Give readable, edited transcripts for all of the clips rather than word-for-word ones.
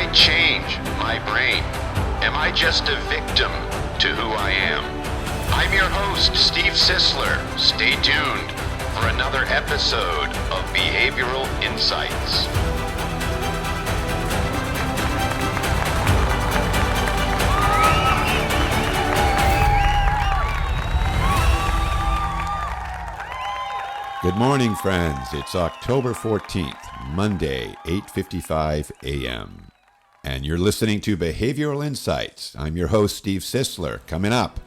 I change my brain? Am I just a victim to who I am? I'm your host, Steve Sisler. Stay tuned for another episode of Behavioral Insights. Good morning, friends. It's October 14th, Monday, 8:55 a.m. And you're listening to Behavioral Insights. I'm your host, Steve Sisler. Coming up,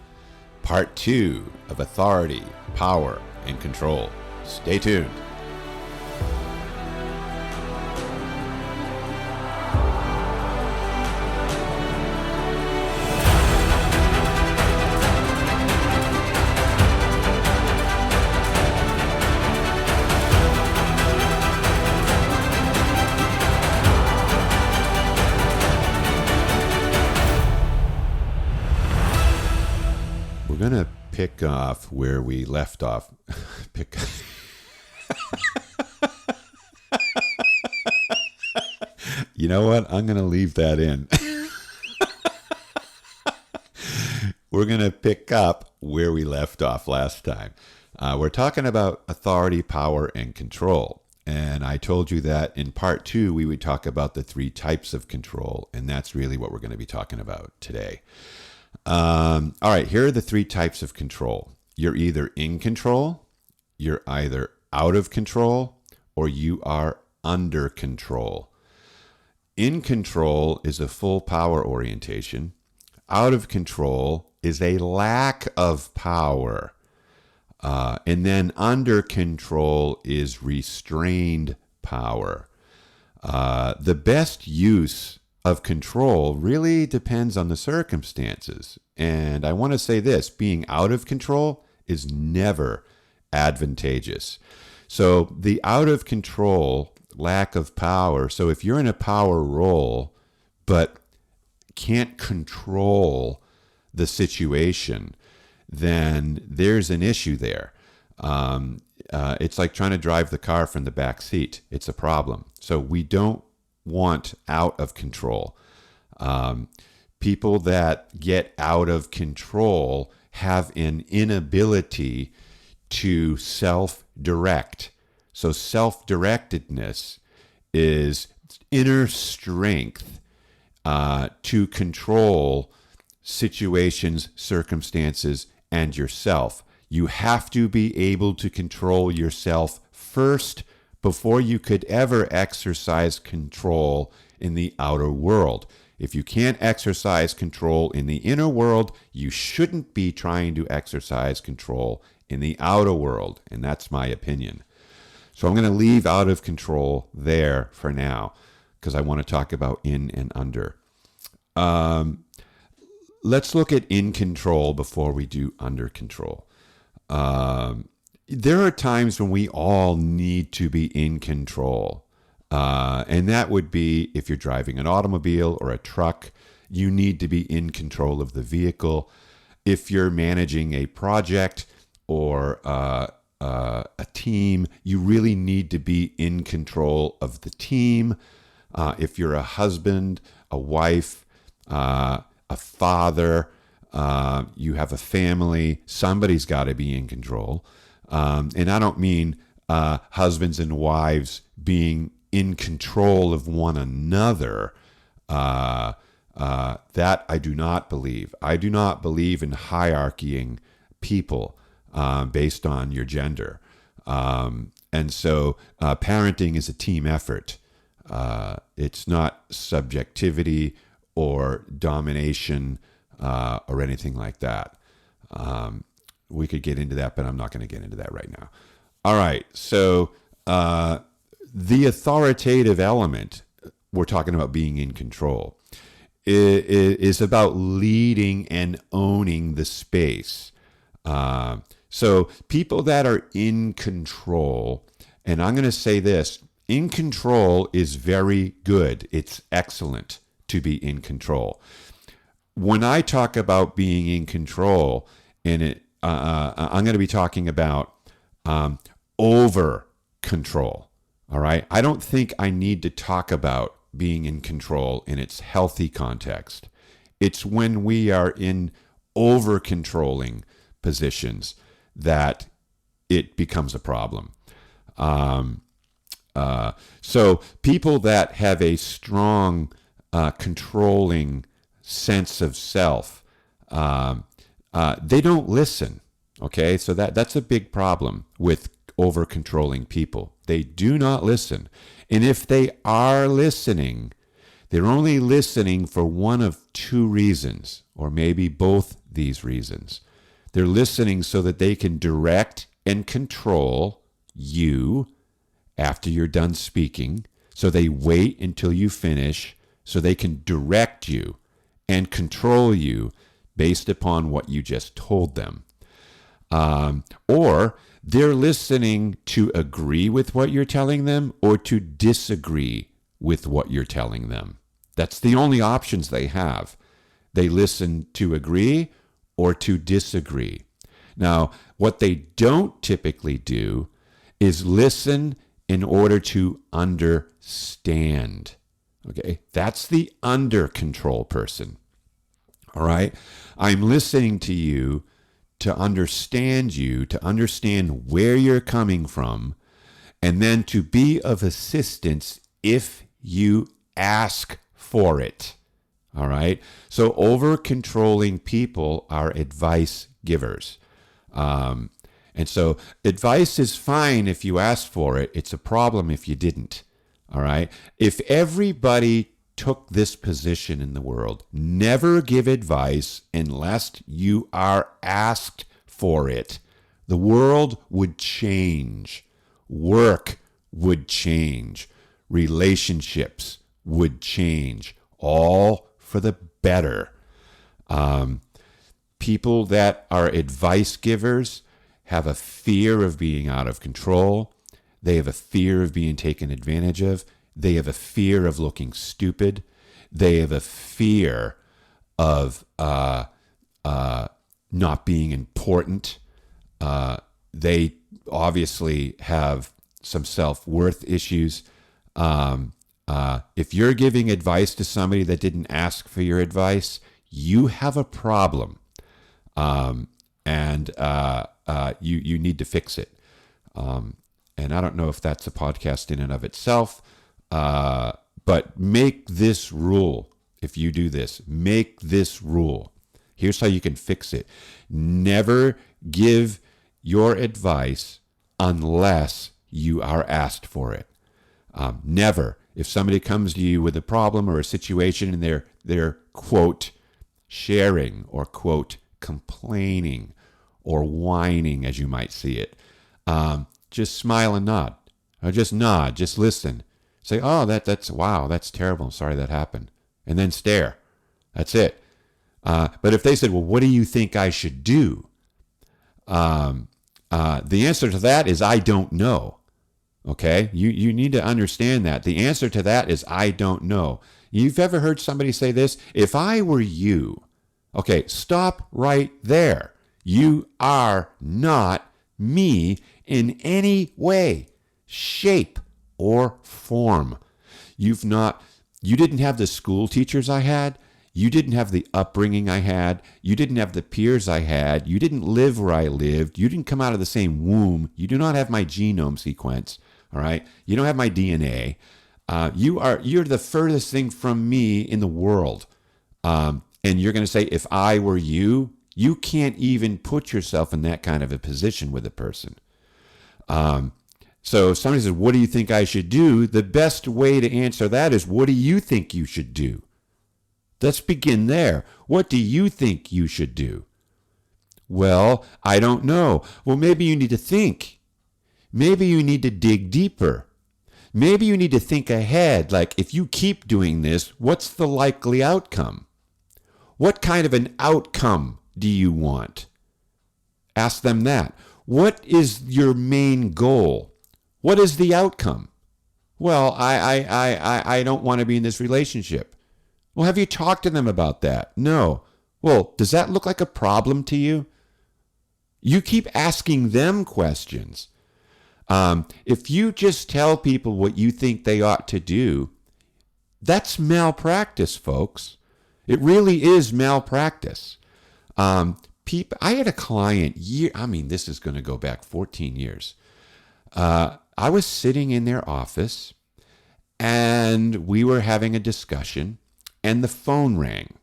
part 2 of Authority, Power, and Control. Stay tuned. We're going to pick off where we left off. You know what? I'm going to leave that in. We're going to pick up where we left off last time. We're talking about authority, power, and control. And I told you that in part 2, we would talk about the 3 types of control. And that's really what we're going to be talking about today. All right, here are the 3 types of control. You're either in control, you're either out of control, or you are under control. In control is a full power orientation. Out of control is a lack of power. And then under control is restrained power. The best use of control really depends on the circumstances. And I want to say this, being out of control is never advantageous. So the out of control, lack of power, so if you're in a power role, but can't control the situation, then there's an issue there. It's like trying to drive the car from the back seat. It's a problem. So we don't want out of control. People that get out of control have an inability to self-direct. So self-directedness is inner strength to control situations, circumstances, and yourself. You have to be able to control yourself first before you could ever exercise control in the outer world. If you can't exercise control in the inner world, you shouldn't be trying to exercise control in the outer world. And that's my opinion. So I'm going to leave out of control there for now because I want to talk about in and under. Let's look at in control before we do under control. There are times when we all need to be in control. And that would be if you're driving an automobile or a truck, you need to be in control of the vehicle. If you're managing a project or a team, you really need to be in control of the team. If you're a husband, a wife, a father, you have a family, somebody's got to be in control. And I don't mean husbands and wives being in control of one another. That I do not believe. I do not believe in hierarchying people based on your gender. And so parenting is a team effort. It's not subjectivity or domination or anything like that. We could get into that, but I'm not going to get into that right now. All right, so the authoritative element, we're talking about being in control, is about leading and owning the space. So people that are in control, and I'm going to say this, in control is very good. It's excellent to be in control. When I talk about being in control, and I'm going to be talking about over control. All right. I don't think I need to talk about being in control in its healthy context. It's when we are in over-controlling positions that it becomes a problem. So people that have a strong controlling sense of self, they don't listen. Okay, so that's a big problem with over-controlling people. They do not listen. And if they are listening, they're only listening for one of two reasons, or maybe both these reasons. They're listening so that they can direct and control you after you're done speaking. So they wait until you finish so they can direct you and control you based upon what you just told them. Or they're listening to agree with what you're telling them or to disagree with what you're telling them. That's the only options they have. They listen to agree or to disagree. Now, what they don't typically do is listen in order to understand. Okay, that's the under control person. All right, I'm listening to you to understand you, to understand where you're coming from, and then to be of assistance if you ask for it. All right, so over controlling people are advice givers. And so advice is fine if you ask for it. It's a problem if you didn't. All right. If everybody took this position in the world, never give advice unless you are asked for it, the world would change. Work would change. Relationships would change. All for the better. People that are advice givers have a fear of being out of control. They have a fear of being taken advantage of. They have a fear of looking stupid. They have a fear of not being important. They obviously have some self-worth issues. If you're giving advice to somebody that didn't ask for your advice, you have a problem. You need to fix it. And I don't know if that's a podcast in and of itself, but make this rule. If you do this, make this rule. Here's how you can fix it. Never give your advice unless you are asked for it. Never. If somebody comes to you with a problem or a situation and they're quote, sharing or quote, complaining or whining, as you might see it, just smile and nod. Or just nod, just listen. Say, oh, that's wow, that's terrible. I'm sorry that happened. And then stare. That's it. But if they said, well, what do you think I should do? The answer to that is, I don't know. Okay? You need to understand that. The answer to that is, I don't know. You've ever heard somebody say this? If I were you, okay, stop right there. You are not me in any way, shape, or form. You didn't have the school teachers I had. You didn't have the upbringing I had. You didn't have the peers I had. You didn't live where I lived. You didn't come out of the same womb. You do not have my genome sequence. All right. You don't have my DNA. You're the furthest thing from me in the world. And you're going to say, if I were you, you can't even put yourself in that kind of a position with a person. So if somebody says, what do you think I should do? The best way to answer that is, what do you think you should do? Let's begin there. What do you think you should do? Well, I don't know. Well, maybe you need to think. Maybe you need to dig deeper. Maybe you need to think ahead. Like, if you keep doing this, what's the likely outcome? What kind of an outcome do you want? Ask them that. What is your main goal? What is the outcome? Well, I don't want to be in this relationship. Well, have you talked to them about that? No. Well, does that look like a problem to you? You keep asking them questions. If you just tell people what you think they ought to do, That's malpractice, folks. It really is malpractice. I had a client this is going to go back 14 years. I was sitting in their office and we were having a discussion and the phone rang.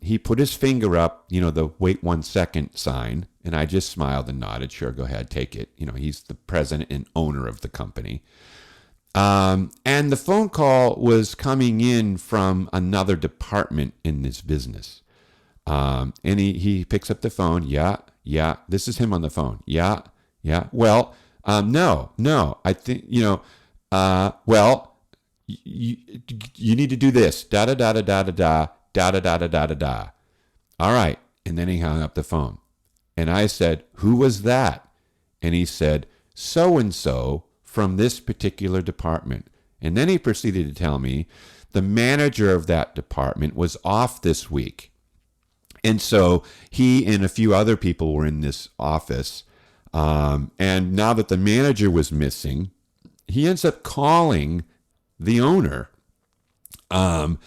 He put his finger up, the wait 1 second sign, and I just smiled and nodded. Sure, go ahead, take it. He's the president and owner of the company. And the phone call was coming in from another department in this business. And he picks up the phone. Yeah. This is him on the phone. Yeah. Well, no. I think, well, you need to do this. Da da da da da da da da da da da da da. All right. And then he hung up the phone. And I said, who was that? And he said, so-and-so from this particular department. And then he proceeded to tell me the manager of that department was off this week. And so he and a few other people were in this office. And now that the manager was missing, he ends up calling the owner, calling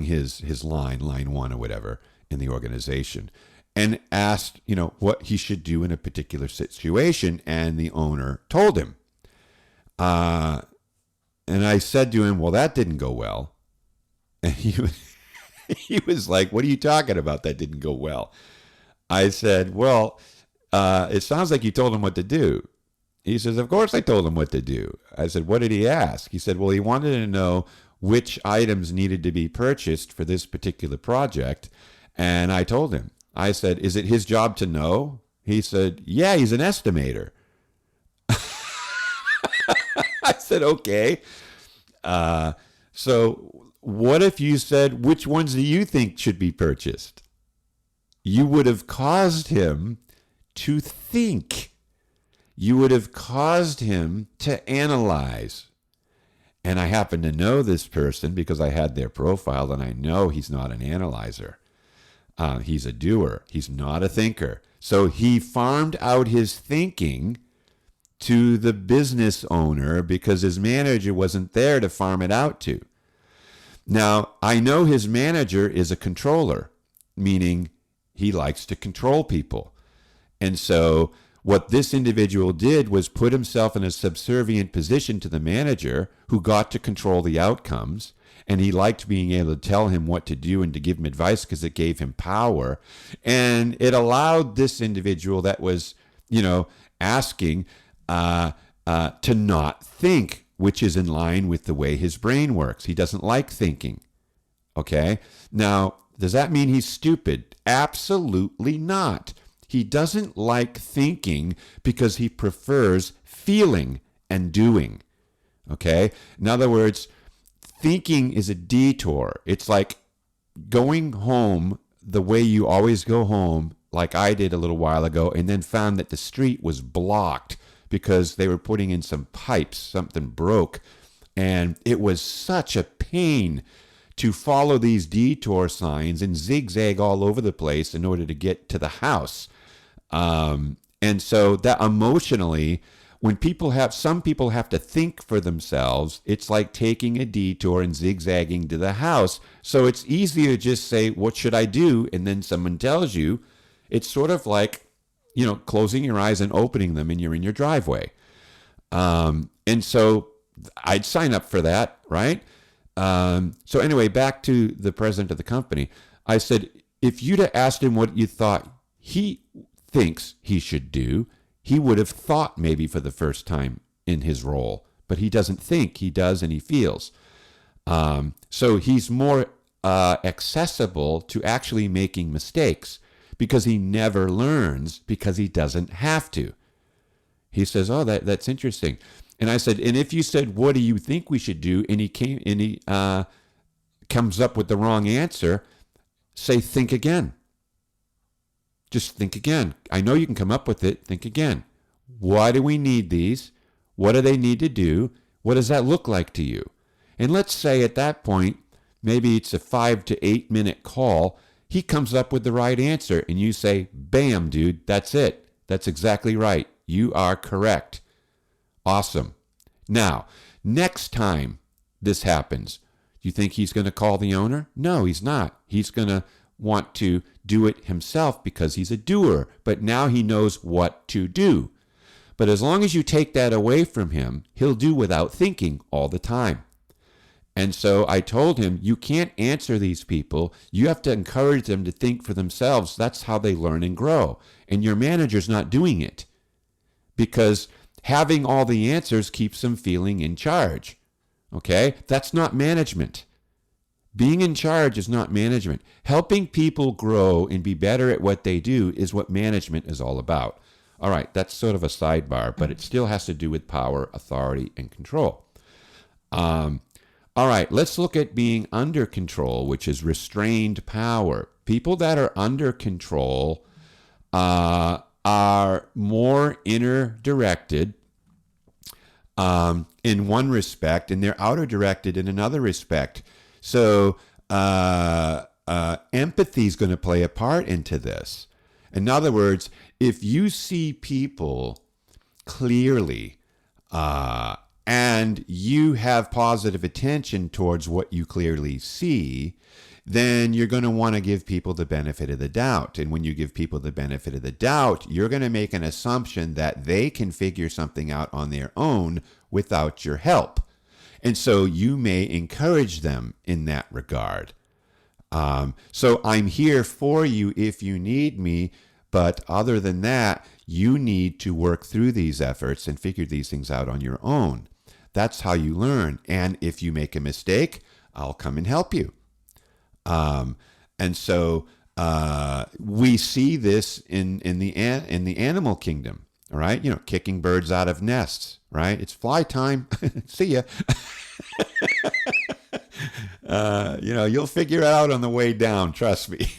his line 1 or whatever in the organization, and asked, what he should do in a particular situation. And the owner told him. And I said to him, well, that didn't go well. And he was like, what are you talking about? That didn't go well. I said, well, it sounds like you told him what to do. He says, of course I told him what to do. I said, what did he ask? He said, well, he wanted to know which items needed to be purchased for this particular project. And I told him, I said, is it his job to know? He said, yeah, he's an estimator. I said, okay. So what if you said, which ones do you think should be purchased? You would have caused him to think. You would have caused him to analyze. And I happen to know this person because I had their profile, and I know he's not an analyzer. He's a doer. He's not a thinker. So he farmed out his thinking to the business owner because his manager wasn't there to farm it out to. Now, I know his manager is a controller, meaning he likes to control people. And so what this individual did was put himself in a subservient position to the manager who got to control the outcomes. And he liked being able to tell him what to do and to give him advice because it gave him power. And it allowed this individual that was, asking to not think, which is in line with the way his brain works. He doesn't like thinking. Okay? Now, does that mean he's stupid? Absolutely not. He doesn't like thinking because he prefers feeling and doing. Okay? In other words, thinking is a detour. It's like going home the way you always go home, like I did a little while ago, and then found that the street was blocked because they were putting in some pipes, something broke. And it was such a pain to follow these detour signs and zigzag all over the place in order to get to the house. And so that emotionally, when some people have to think for themselves, it's like taking a detour and zigzagging to the house. So it's easier to just say, what should I do? And then someone tells you. It's sort of like, closing your eyes and opening them and you're in your driveway. And so I'd sign up for that, right? So anyway, back to the president of the company. I said, if you'd have asked him what you thought he thinks he should do, he would have thought maybe for the first time in his role, but he doesn't think, he does, and he feels. So he's more accessible to actually making mistakes because he never learns because he doesn't have to. He says, oh, that's interesting. And I said, and if you said, what do you think we should do? And he comes up with the wrong answer, say, think again. Just think again. I know you can come up with it. Think again. Why do we need these? What do they need to do? What does that look like to you? And let's say at that point, maybe it's a 5 to 8 minute call. He comes up with the right answer and you say, bam, dude, that's it. That's exactly right. You are correct. Awesome. Now, Next time this happens, do you think he's going to call the owner? No, he's not. He's going to want to do it himself because he's a doer, but now he knows what to do. But as long as you take that away from him, he'll do without thinking all the time. And so I told him, you can't answer these people. You have to encourage them to think for themselves. That's how they learn and grow. And your manager's not doing it because having all the answers keeps them feeling in charge. Okay? That's not management. Being in charge is not management. Helping people grow and be better at what they do is what management is all about. All right, that's sort of a sidebar, but it still has to do with power, authority, and control. All right, let's look at being under control, which is restrained power. People that are under control are more inner directed in one respect, and they're outer directed in another respect. So empathy is going to play a part into this. In other words, if you see people clearly and you have positive attention towards what you clearly see, then you're going to want to give people the benefit of the doubt. And when you give people the benefit of the doubt, you're going to make an assumption that they can figure something out on their own without your help. And so you may encourage them in that regard. So I'm here for you if you need me, but other than that, you need to work through these efforts and figure these things out on your own. That's how you learn. And if you make a mistake, I'll come and help you. And so we see this in the animal kingdom. All right, kicking birds out of nests. Right, it's fly time. See ya. You'll figure it out on the way down. Trust me.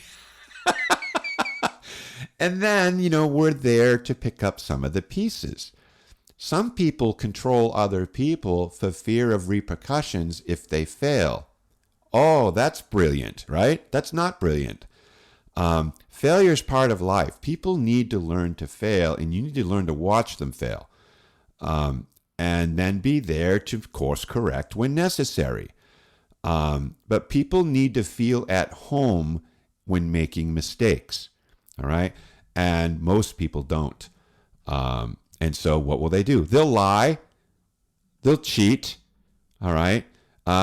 And then, we're there to pick up some of the pieces. Some people control other people for fear of repercussions if they fail. Oh, that's brilliant, right? That's not brilliant. Failure is part of life. People need to learn to fail, and you need to learn to watch them fail. And then be there to course correct when necessary. But people need to feel at home when making mistakes. All right. And most people don't. And so what will they do? They'll lie. They'll cheat. All right.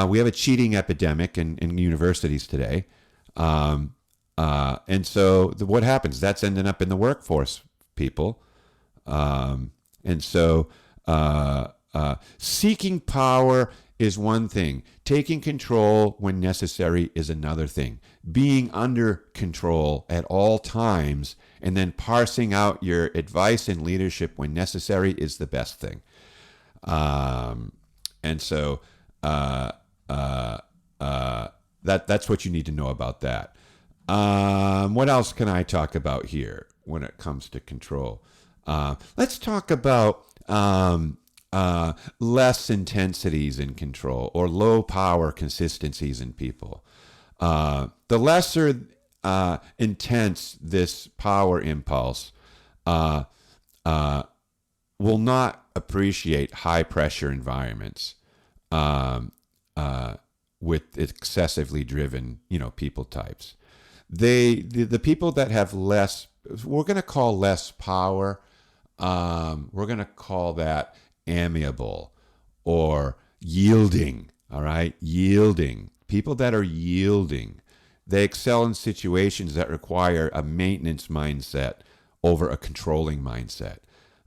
We have a cheating epidemic in universities today. And so what happens? That's ending up in the workforce, people. And so seeking power is one thing. Taking control when necessary is another thing. Being under control at all times and then parsing out your advice and leadership when necessary is the best thing. And so that's what you need to know about that. What else can I talk about here when it comes to control? Let's talk about less intensities in control or low power consistencies in people. The lesser intense this power impulse will not appreciate high pressure environments with excessively driven, people types. The people that have less, we're going to call less power, we're going to call that amiable or yielding. All right, yielding. People that are yielding, they excel in situations that require a maintenance mindset over a controlling mindset.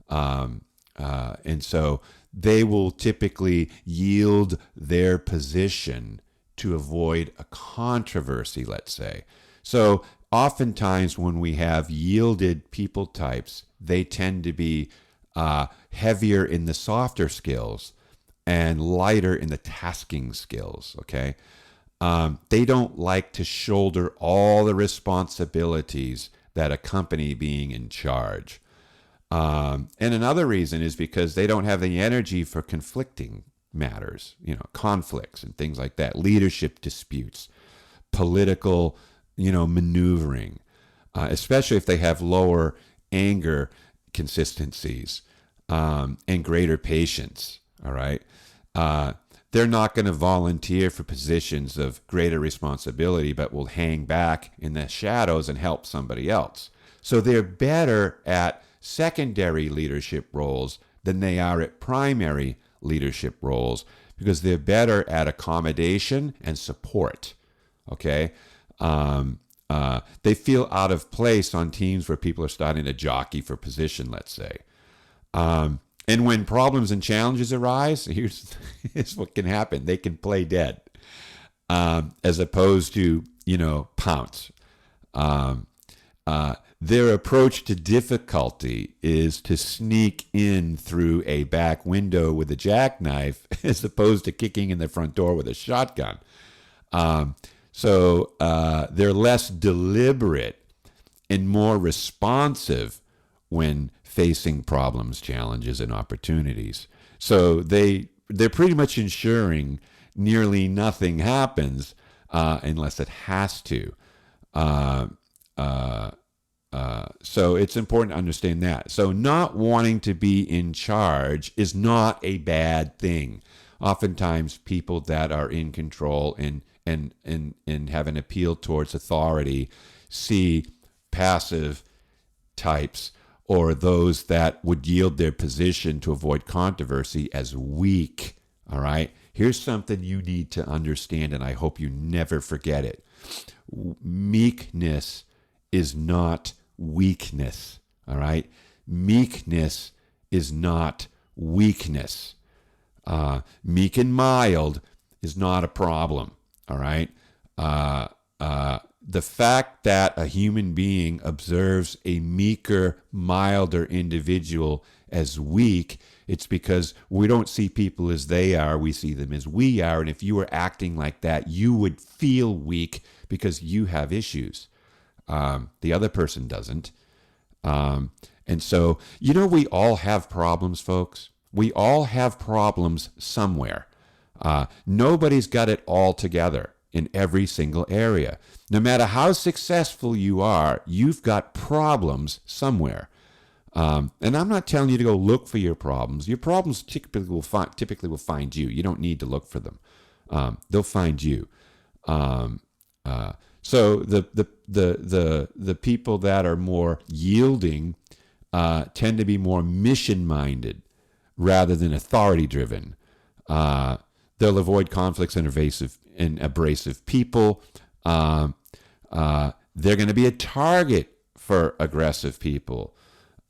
And so they will typically yield their position to avoid a controversy, let's say. So oftentimes when we have yielded people types, they tend to be heavier in the softer skills and lighter in the tasking skills, okay? They don't like to shoulder all the responsibilities that accompany being in charge. And another reason is because they don't have the energy for conflicting matters, conflicts and things like that, leadership disputes, political, maneuvering, especially if they have lower anger consistencies and greater patience, all right? they're not going to volunteer for positions of greater responsibility, but will hang back in the shadows and help somebody else. So they're better at secondary leadership roles than they are at primary leadership roles because they're better at accommodation and support. Okay? They feel out of place on teams where people are starting to jockey for position, let's say. And when problems and challenges arise, here's what can happen. They can play dead as opposed to, pounce. Their approach to difficulty is to sneak in through a back window with a jackknife as opposed to kicking in the front door with a shotgun. So they're less deliberate and more responsive when facing problems, challenges, and opportunities. So they're pretty much ensuring nearly nothing happens unless it has to. So it's important to understand that. So not wanting to be in charge is not a bad thing. Oftentimes people that are in control and have an appeal towards authority see passive types or those that would yield their position to avoid controversy as weak. All right? Here's something you need to understand, and I hope you never forget it. Meekness is not weakness. All right? Meekness is not weakness. Meek and mild is not a problem. All right? The fact that a human being observes a meeker, milder individual as weak, it's because we don't see people as they are, we see them as we are. And if you were acting like that, you would feel weak because you have issues. The other person doesn't. And so, we all have problems, folks. We all have problems somewhere. Nobody's got it all together in every single area. No matter how successful you are, you've got problems somewhere. And I'm not telling you to go look for your problems. Your problems typically will find you. You don't need to look for them. They'll find you. So the people that are more yielding tend to be more mission-minded rather than authority-driven. They'll avoid conflicts and abrasive people. They're going to be a target for aggressive people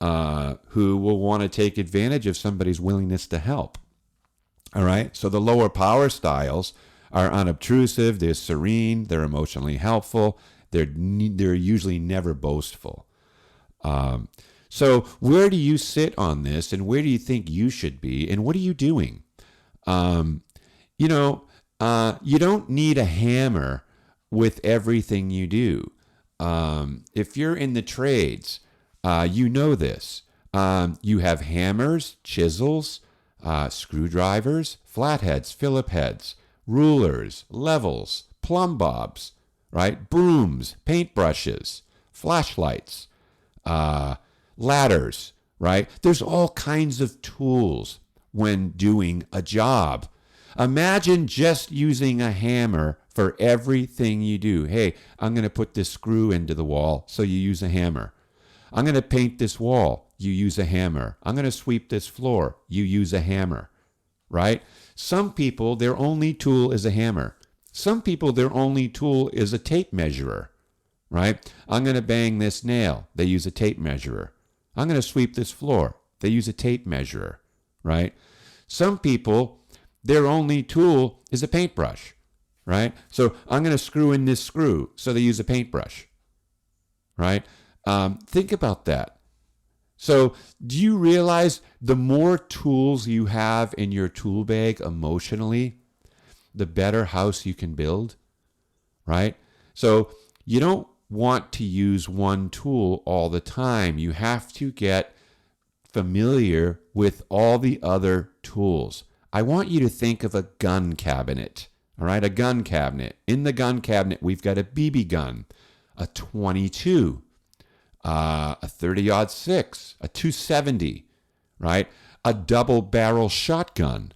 who will want to take advantage of somebody's willingness to help. All right? So the lower power styles are unobtrusive, they're serene, they're emotionally helpful, they're usually never boastful. So where do you sit on this, and where do you think you should be, and what are you doing? You don't need a hammer with everything you do. If you're in the trades, you know this. You have hammers, chisels, screwdrivers, flatheads, Phillip heads, rulers, levels, plumb bobs, right? Brooms, paintbrushes, flashlights, ladders, right? There's all kinds of tools when doing a job. Imagine just using a hammer for everything you do. Hey, I'm going to put this screw into the wall, so you use a hammer. I'm going to paint this wall. You use a hammer. I'm going to sweep this floor. You use a hammer, right? Some people, their only tool is a hammer. Some people, their only tool is a tape measurer, right? I'm going to bang this nail. They use a tape measurer. I'm going to sweep this floor. They use a tape measurer, right? Some people, their only tool is a paintbrush, right? So I'm going to screw in this screw. So they use a paintbrush, right? Think about that. So do you realize the more tools you have in your tool bag emotionally, the better house you can build, right? So you don't want to use one tool all the time. You have to get familiar with all the other tools. I want you to think of a gun cabinet, all right? A gun cabinet. In the gun cabinet, we've got a BB gun, a .22, a 30-06, a .270, right? A double-barrel shotgun,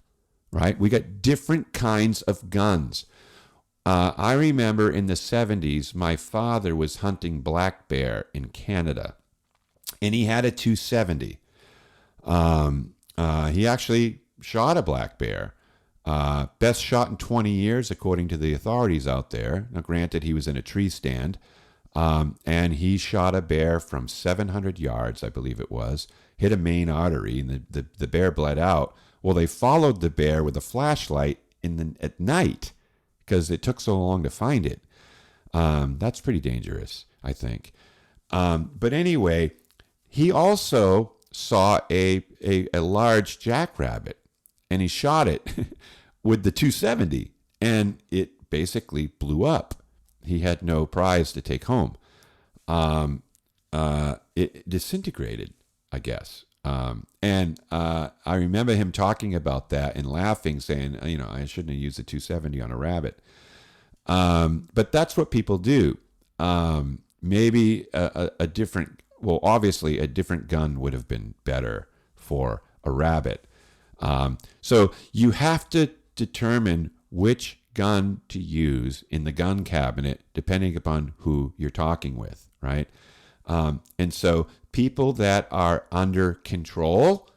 right? We got different kinds of guns. I remember in the 70s, my father was hunting black bear in Canada, and he had a 270. He actually shot a black bear. Best shot in 20 years, according to the authorities out there. Now, granted, he was in a tree stand, and he shot a bear from 700 yards, I believe it was, hit a main artery, and the bear bled out. Well, they followed the bear with a flashlight at night because it took so long to find it. That's pretty dangerous, I think. But anyway, he also saw a large jackrabbit, and he shot it with the 270, and it basically blew up. He had no prize to take home. It disintegrated, I guess. And I remember him talking about that and laughing, saying, I shouldn't have used the 270 on a rabbit. But that's what people do. Maybe obviously a different gun would have been better for a rabbit. So you have to determine which gun to use in the gun cabinet depending upon who you're talking with, right? And so people that are under control,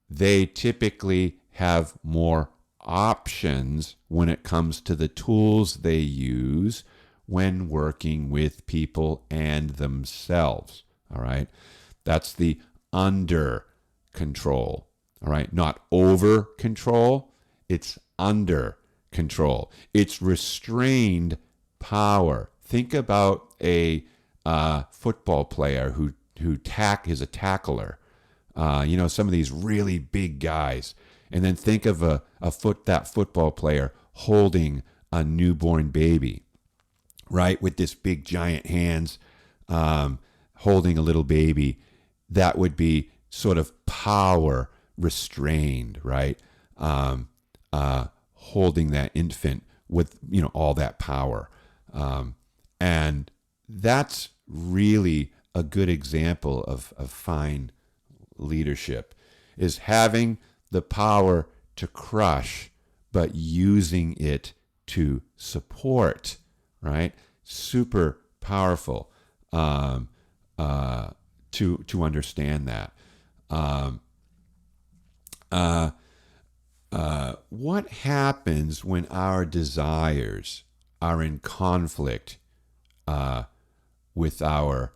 they typically have more options when it comes to the tools they use when working with people and themselves, all right? That's the under control, all right? Not over control, it's under control. It's restrained power. Think about a football player who is a tackler. Some of these really big guys. And then think of that football player holding a newborn baby, right? With this big giant hands, holding a little baby. That would be sort of power restrained, right? Holding that infant with, all that power. And that's really a good example of fine leadership, is having the power to crush, but using it to support, right? Super powerful to understand that. What happens when our desires are in conflict with our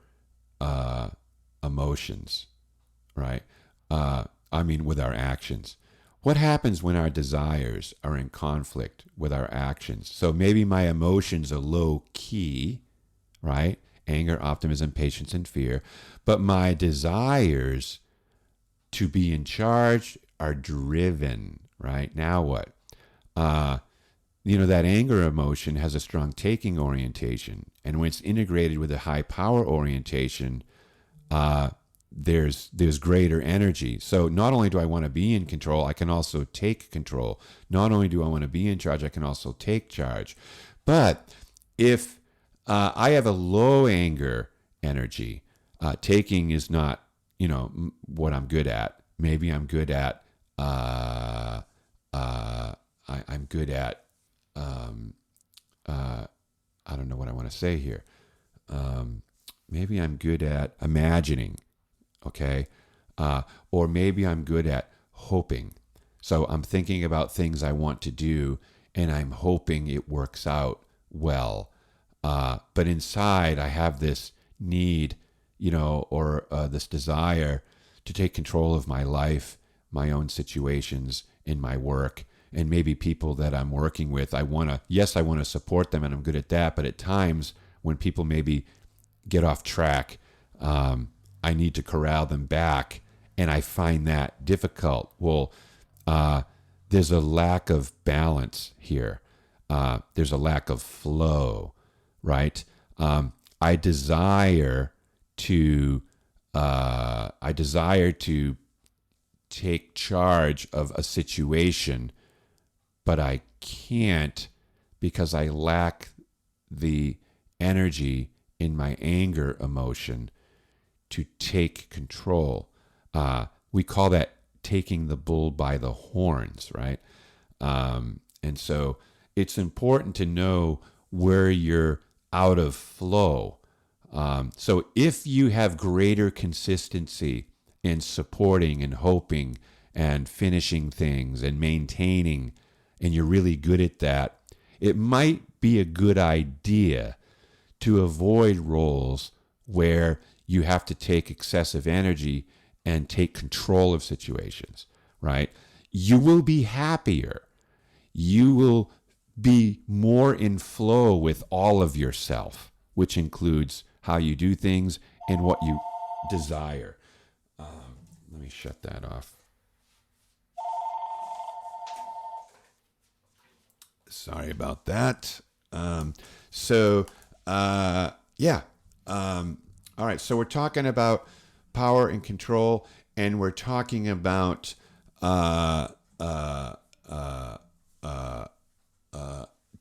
emotions, right? With our actions. What happens when our desires are in conflict with our actions? So maybe my emotions are low key, right? Anger, optimism, patience, and fear. But my desires to be in charge are driven, right? Now what? That anger emotion has a strong taking orientation. And when it's integrated with a high power orientation, there's greater energy. So not only do I want to be in control, I can also take control. Not only do I want to be in charge, I can also take charge. But if I have a low anger energy, taking is not, what I'm good at. Maybe I'm good at, I'm good at, I don't know what I want to say here. Maybe I'm good at imagining, okay? Or maybe I'm good at hoping. So I'm thinking about things I want to do, and I'm hoping it works out well. But inside, I have this need, or this desire to take control of my life, my own situations, in my work, and maybe people that I'm working with. I want to support them, and I'm good at that. But at times, when people maybe get off track, I need to corral them back, and I find that difficult. Well, there's a lack of balance here. There's a lack of flow, right? I desire to take charge of a situation, but I can't because I lack the energy in my anger emotion to take control. We call that taking the bull by the horns, right? And so it's important to know where you're out of flow. So if you have greater consistency in supporting and hoping and finishing things and maintaining, and you're really good at that, it might be a good idea to avoid roles where you have to take excessive energy and take control of situations, right? You will be happier. You will be more in flow with all of yourself, which includes how you do things and what you desire. Let me shut that off. Sorry about that. All right. So we're talking about power and control, and we're talking about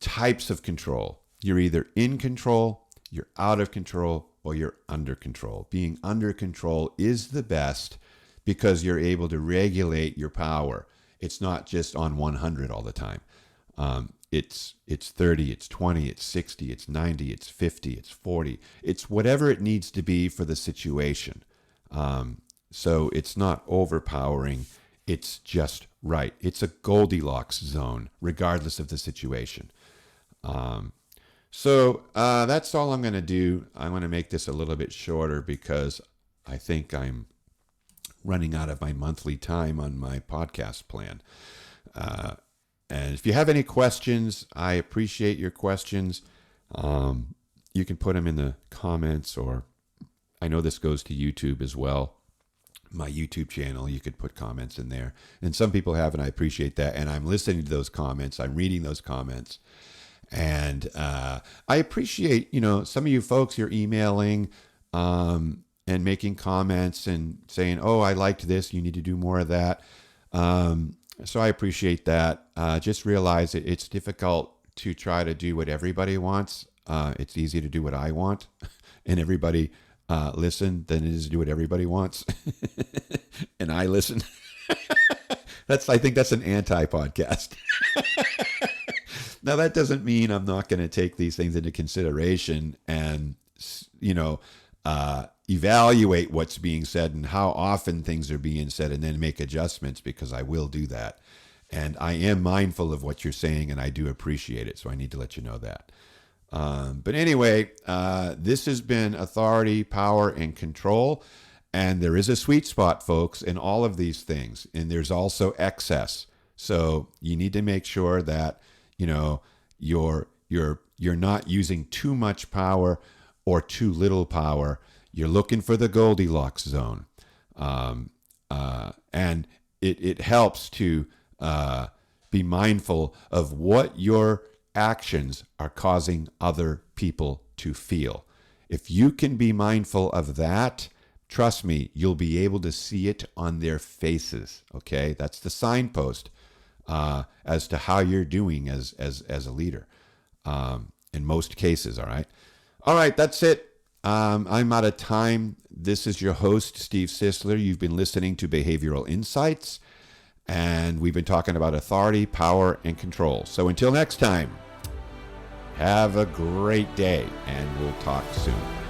types of control. You're either in control, you're out of control, or you're under control. Being under control is the best because you're able to regulate your power. It's not just on 100 all the time. It's 30, it's 20, it's 60, it's 90, it's 50, it's 40. It's whatever it needs to be for the situation. So it's not overpowering. It's just right. It's a Goldilocks zone, regardless of the situation. That's all I'm going to do. I'm going to make this a little bit shorter because I think I'm running out of my monthly time on my podcast plan. And if you have any questions, I appreciate your questions. You can put them in the comments, or I know this goes to YouTube as well. My YouTube channel, you could put comments in there. And some people have, and I appreciate that. And I'm listening to those comments. I'm reading those comments. And I appreciate, some of you folks, you're emailing and making comments and saying, oh, I liked this. You need to do more of that. So I appreciate that. Just realize it's difficult to try to do what everybody wants. It's easy to do what I want and everybody listen than it is to do what everybody wants. And I listen. I think that's an anti-podcast. Now, that doesn't mean I'm not going to take these things into consideration and, evaluate what's being said and how often things are being said and then make adjustments, because I will do that. And I am mindful of what you're saying and I do appreciate it. So I need to let you know that. But anyway, this has been authority, power, and control. And there is a sweet spot, folks, in all of these things. And there's also excess. So you need to make sure that, you're not using too much power or too little power. You're looking for the Goldilocks zone. And it helps to be mindful of what your actions are causing other people to feel. If you can be mindful of that, trust me, you'll be able to see it on their faces. Okay, that's the signpost as to how you're doing as a leader. In most cases, all right, that's it. I'm out of time. This is your host, Steve Sisler. You've been listening to Behavioral Insights, and we've been talking about authority, power, and control. So until next time, have a great day, and we'll talk soon.